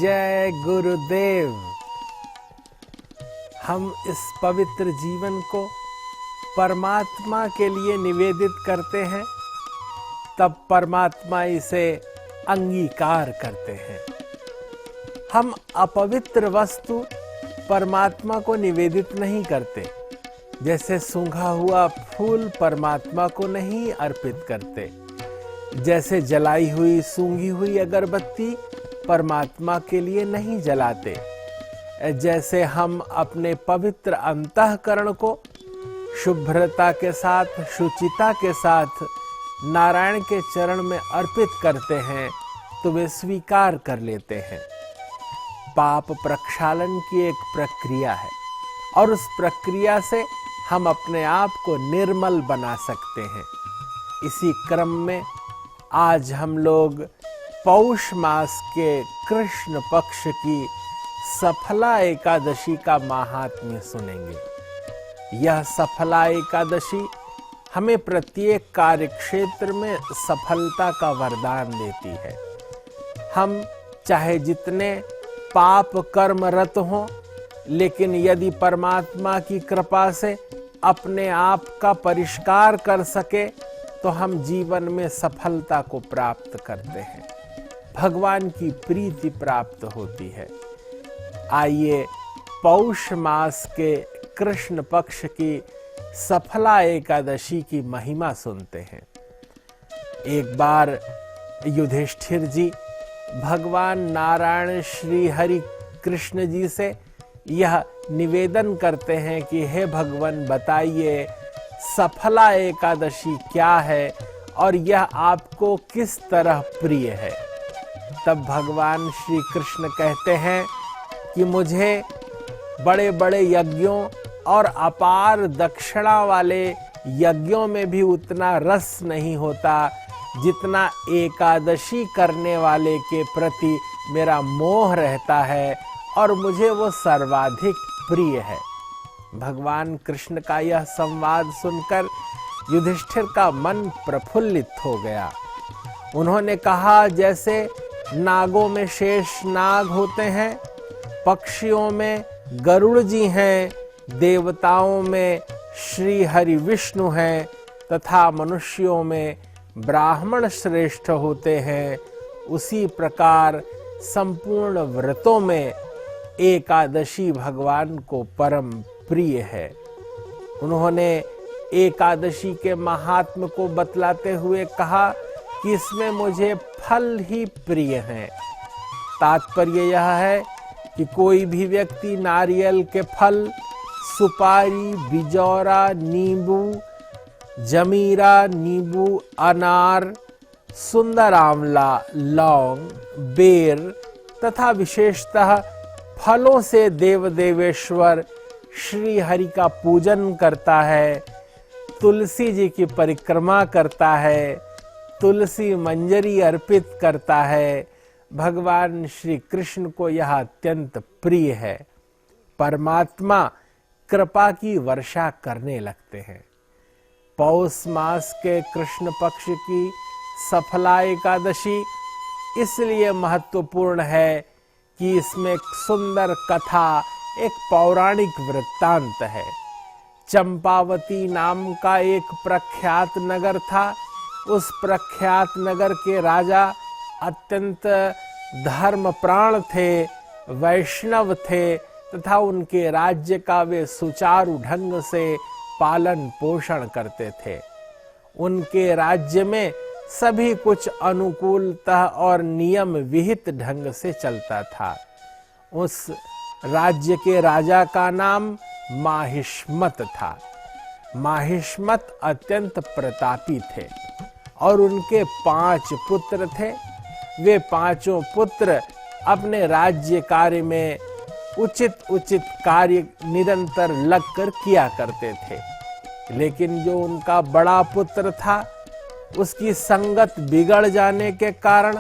जय गुरुदेव। हम इस पवित्र जीवन को परमात्मा के लिए निवेदित करते हैं, तब परमात्मा इसे अंगीकार करते हैं। हम अपवित्र वस्तु परमात्मा को निवेदित नहीं करते, जैसे सूंघा हुआ फूल परमात्मा को नहीं अर्पित करते, जैसे जलाई हुई सूंघी हुई अगरबत्ती परमात्मा के लिए नहीं जलाते, जैसे हम अपने पवित्र अंतःकरण को शुभ्रता के साथ, शुचिता के साथ नारायण के चरण में अर्पित करते हैं, तो वे स्वीकार कर लेते हैं। पाप प्रक्षालन की एक प्रक्रिया है और उस प्रक्रिया से हम अपने आप को निर्मल बना सकते हैं। इसी क्रम में आज हम लोग पौष मास के कृष्ण पक्ष की सफला एकादशी का महात्म्य सुनेंगे। यह सफला एकादशी हमें प्रत्येक कार्य क्षेत्र में सफलता का वरदान देती है। हम चाहे जितने पाप कर्मरत हों, लेकिन यदि परमात्मा की कृपा से अपने आप का परिष्कार कर सके तो हम जीवन में सफलता को प्राप्त करते हैं, भगवान की प्रीति प्राप्त होती है। आइए पौष मास के कृष्ण पक्ष की सफला एकादशी की महिमा सुनते हैं। एक बार युधिष्ठिर जी भगवान नारायण श्री हरि कृष्ण जी से यह निवेदन करते हैं कि हे भगवान, बताइए सफला एकादशी क्या है और यह आपको किस तरह प्रिय है। तब भगवान श्री कृष्ण कहते हैं कि मुझे बड़े बड़े यज्ञों और अपार दक्षिणा वाले यज्ञों में भी उतना रस नहीं होता जितना एकादशी करने वाले के प्रति मेरा मोह रहता है और मुझे वो सर्वाधिक प्रिय है। भगवान कृष्ण का यह संवाद सुनकर युधिष्ठिर का मन प्रफुल्लित हो गया। उन्होंने कहा, जैसे नागों में शेष नाग होते हैं, पक्षियों में गरुड़ जी हैं, देवताओं में श्री हरि विष्णु हैं तथा मनुष्यों में ब्राह्मण श्रेष्ठ होते हैं, उसी प्रकार संपूर्ण व्रतों में एकादशी भगवान को परम प्रिय है। उन्होंने एकादशी के महात्म्य को बतलाते हुए कहा कि इसमें मुझे फल ही प्रिय हैं। तात्पर्य यह है कि कोई भी व्यक्ति नारियल के फल, सुपारी, बिजौरा, नींबू, जमीरा, नींबू, अनार, सुंदर आंवला, लौंग, बेर तथा विशेषतः फलों से देव देवेश्वर श्री हरि का पूजन करता है, तुलसी जी की परिक्रमा करता है, तुलसी मंजरी अर्पित करता है, भगवान श्री कृष्ण को यह अत्यंत प्रिय है। परमात्मा कृपा की वर्षा करने लगते हैं। पौष मास के कृष्ण पक्ष की सफला एकादशी इसलिए महत्वपूर्ण है कि इसमें एक सुंदर कथा, एक पौराणिक वृत्तांत है। चंपावती नाम का एक प्रख्यात नगर था। उस प्रख्यात नगर के राजा अत्यंत धर्मप्राण थे, वैष्णव थे तथा उनके राज्य का वे सुचारू ढंग से पालन पोषण करते थे। उनके राज्य में सभी कुछ अनुकूलतः और नियम विहित ढंग से चलता था। उस राज्य के राजा का नाम माहिष्मत था। माहिष्मत अत्यंत प्रतापी थे और उनके 5 पुत्र थे। वे पांचों पुत्र अपने राज्य कार्य में उचित कार्य निरंतर लगकर किया करते थे, लेकिन जो उनका बड़ा पुत्र था, उसकी संगत बिगड़ जाने के कारण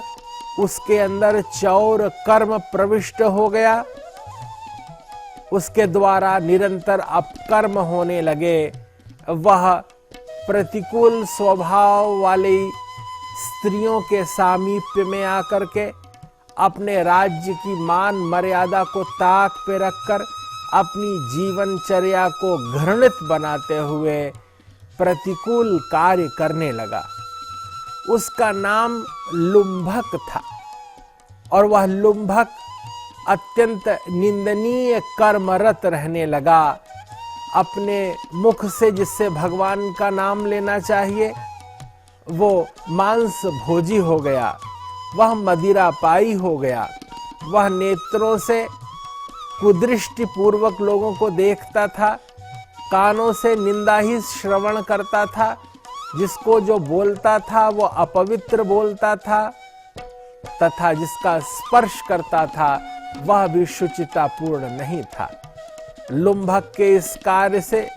उसके अंदर चौर कर्म प्रविष्ट हो गया। उसके द्वारा निरंतर अपकर्म होने लगे। वह प्रतिकूल स्वभाव वाली स्त्रियों के सामीप्य में आकर के अपने राज्य की मान मर्यादा को ताक पे रखकर अपनी जीवनचर्या को घृणित बनाते हुए प्रतिकूल कार्य करने लगा। उसका नाम लुम्भक था और वह लुम्भक अत्यंत निंदनीय कर्मरत रहने लगा। अपने मुख से जिससे भगवान का नाम लेना चाहिए वो मांस भोजी हो गया, वह मदिरा पाई हो गया। वह नेत्रों से कुदृष्टि पूर्वक लोगों को देखता था, कानों से निंदा ही श्रवण करता था, जिसको जो बोलता था वो अपवित्र बोलता था, तथा जिसका स्पर्श करता था वह भी शुचितापूर्ण नहीं था। लुम्भक के इस कार्य से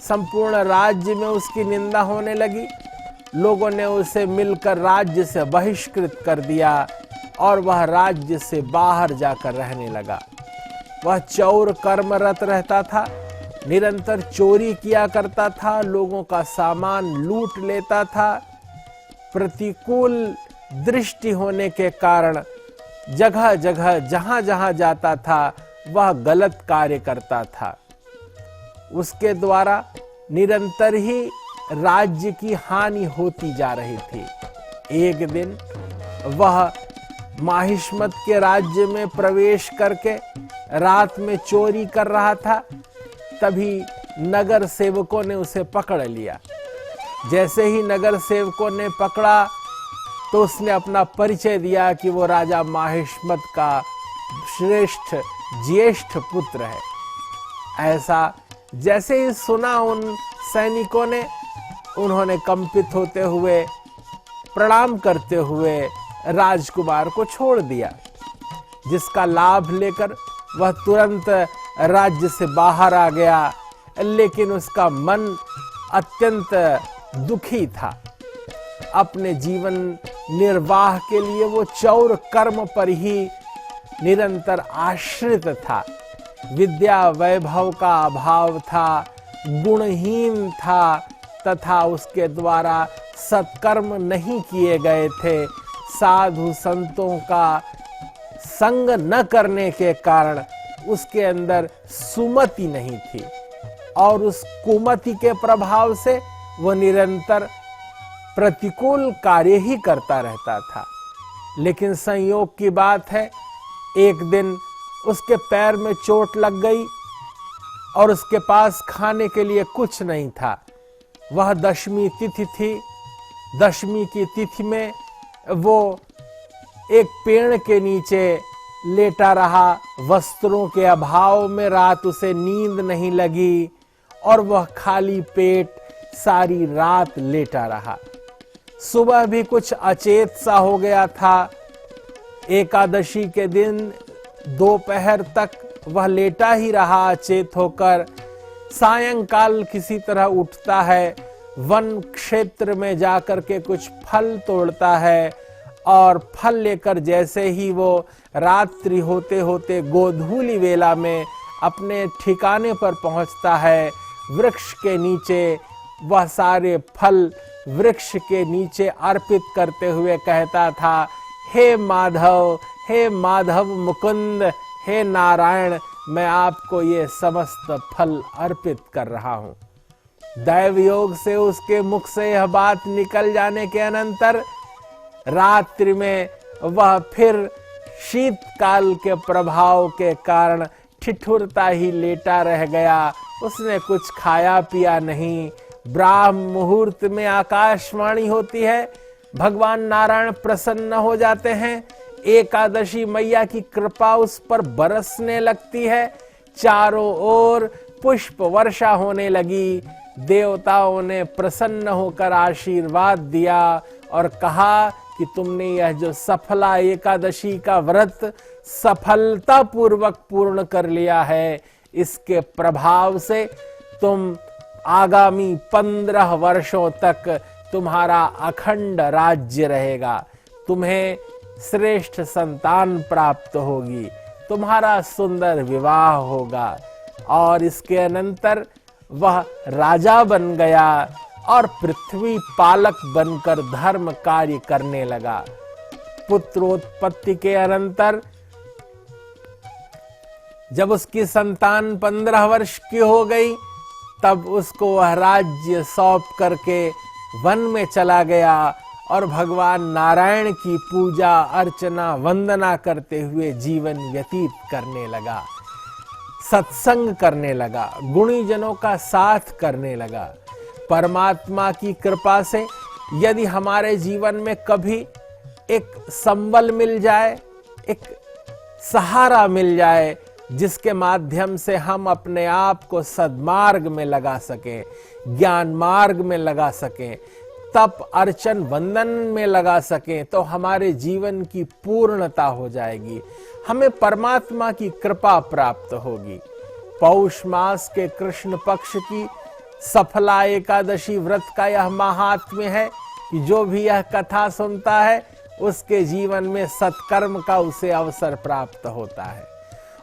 संपूर्ण राज्य में उसकी निंदा होने लगी। लोगों ने उसे मिलकर राज्य से बहिष्कृत कर दिया और वह राज्य से बाहर जाकर रहने लगा। वह चौर कर्मरत रहता था, निरंतर चोरी किया करता था, लोगों का सामान लूट लेता था। प्रतिकूल दृष्टि होने के कारण जगह जगह जहां जहां जाता था वह गलत कार्य करता था। उसके द्वारा निरंतर ही राज्य की हानि होती जा रही थी। एक दिन वह माहिष्मत के राज्य में प्रवेश करके रात में चोरी कर रहा था, तभी नगर सेवकों ने उसे पकड़ लिया। जैसे ही नगर सेवकों ने पकड़ा तो उसने अपना परिचय दिया कि वो राजा माहिष्मत का श्रेष्ठ ज्येष्ठ पुत्र है। ऐसा जैसे ही सुना उन सैनिकों ने, उन्होंने कंपित होते हुए प्रणाम करते हुए राजकुमार को छोड़ दिया, जिसका लाभ लेकर वह तुरंत राज्य से बाहर आ गया। लेकिन उसका मन अत्यंत दुखी था। अपने जीवन निर्वाह के लिए वो चौर कर्म पर ही निरंतर आश्रित था। विद्या वैभव का अभाव था, गुणहीन था तथा उसके द्वारा सत्कर्म नहीं किए गए थे। साधु संतों का संग न करने के कारण उसके अंदर सुमति नहीं थी और उस कुमति के प्रभाव से वह निरंतर प्रतिकूल कार्य ही करता रहता था। लेकिन संयोग की बात है, एक दिन उसके पैर में चोट लग गई और उसके पास खाने के लिए कुछ नहीं था। वह दशमी तिथि थी। दशमी की तिथि में वो एक पेड़ के नीचे लेटा रहा। वस्त्रों के अभाव में रात उसे नींद नहीं लगी और वह खाली पेट सारी रात लेटा रहा। सुबह भी कुछ अचेत सा हो गया था। एकादशी के दिन दोपहर तक वह लेटा ही रहा अचेत होकर। सायंकाल किसी तरह उठता है, वन क्षेत्र में जाकर के कुछ फल तोड़ता है और फल लेकर जैसे ही वो रात्रि होते होते गोधूली वेला में अपने ठिकाने पर पहुंचता है, वृक्ष के नीचे वह सारे फल वृक्ष के नीचे अर्पित करते हुए कहता था, हे माधव मुकुंद, हे नारायण, मैं आपको ये समस्त फल अर्पित कर रहा हूं। दैव योग से उसके मुख से यह बात निकल जाने के अनंतर रात्रि में वह फिर शीतकाल के प्रभाव के कारण ठिठुरता ही लेटा रह गया। उसने कुछ खाया पिया नहीं। ब्राह्म मुहूर्त में आकाशवाणी होती है, भगवान नारायण प्रसन्न हो जाते हैं। एकादशी मैया की कृपा उस पर बरसने लगती है। चारों ओर पुष्प वर्षा होने लगी। देवताओं ने प्रसन्न होकर आशीर्वाद दिया और कहा कि तुमने यह जो सफला एकादशी का व्रत सफलता पूर्वक पूर्ण कर लिया है, इसके प्रभाव से तुम आगामी 15 वर्षों तक तुम्हारा अखंड राज्य रहेगा। तुम्हें श्रेष्ठ संतान प्राप्त होगी, तुम्हारा सुंदर विवाह होगा। और इसके अनंतर वह राजा बन गया और पृथ्वी पालक बनकर धर्म कार्य करने लगा। पुत्रोत्पत्ति के अनंतर जब उसकी संतान 15 वर्ष की हो गई, तब उसको वह राज्य सौंप करके वन में चला गया और भगवान नारायण की पूजा अर्चना वंदना करते हुए जीवन व्यतीत करने लगा, सत्संग करने लगा, गुणी जनों का साथ करने लगा। परमात्मा की कृपा से यदि हमारे जीवन में कभी एक संबल मिल जाए, एक सहारा मिल जाए, जिसके माध्यम से हम अपने आप को सद्मार्ग में लगा सकें, ज्ञान मार्ग में लगा सकें, तप अर्चन वंदन में लगा सकें, तो हमारे जीवन की पूर्णता हो जाएगी, हमें परमात्मा की कृपा प्राप्त होगी। पौष मास के कृष्ण पक्ष की सफला एकादशी व्रत का यह महात्म्य है कि जो भी यह कथा सुनता है उसके जीवन में सत्कर्म का उसे अवसर प्राप्त होता है,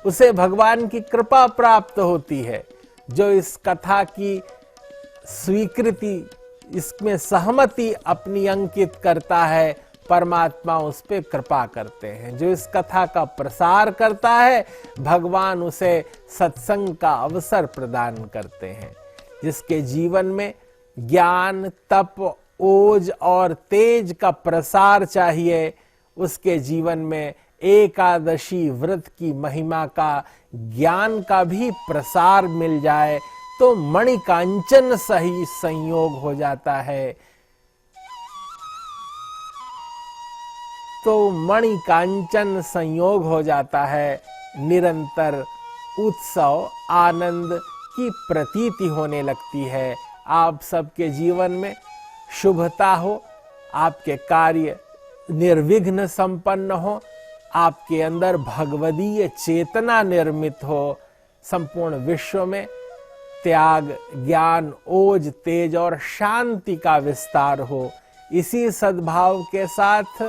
उसे भगवान की कृपा प्राप्त होती है। जो इस कथा की स्वीकृति, इसमें सहमति अपनी अंकित करता है, परमात्मा उस पे कृपा करते हैं। जो इस कथा का प्रसार करता है, भगवान उसे सत्संग का अवसर प्रदान करते हैं। जिसके जीवन में ज्ञान, तप, ओज और तेज का प्रसार चाहिए, उसके जीवन में एकादशी व्रत की महिमा का, ज्ञान का भी प्रसार मिल जाए तो मणिकांचन सही संयोग हो जाता है। तो मणिकांचन संयोग हो जाता है, निरंतर उत्सव आनंद की प्रतीति होने लगती है। आप सबके जीवन में शुभता हो, आपके कार्य निर्विघ्न संपन्न हो, आपके अंदर भगवदीय चेतना निर्मित हो, संपूर्ण विश्व में त्याग, ज्ञान, ओज, तेज और शांति का विस्तार हो। इसी सद्भाव के साथ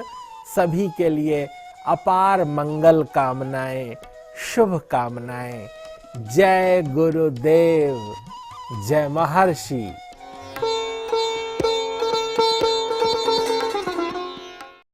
सभी के लिए अपार मंगल कामनाएं, शुभ कामनाएं। जय गुरुदेव, जय महर्षि।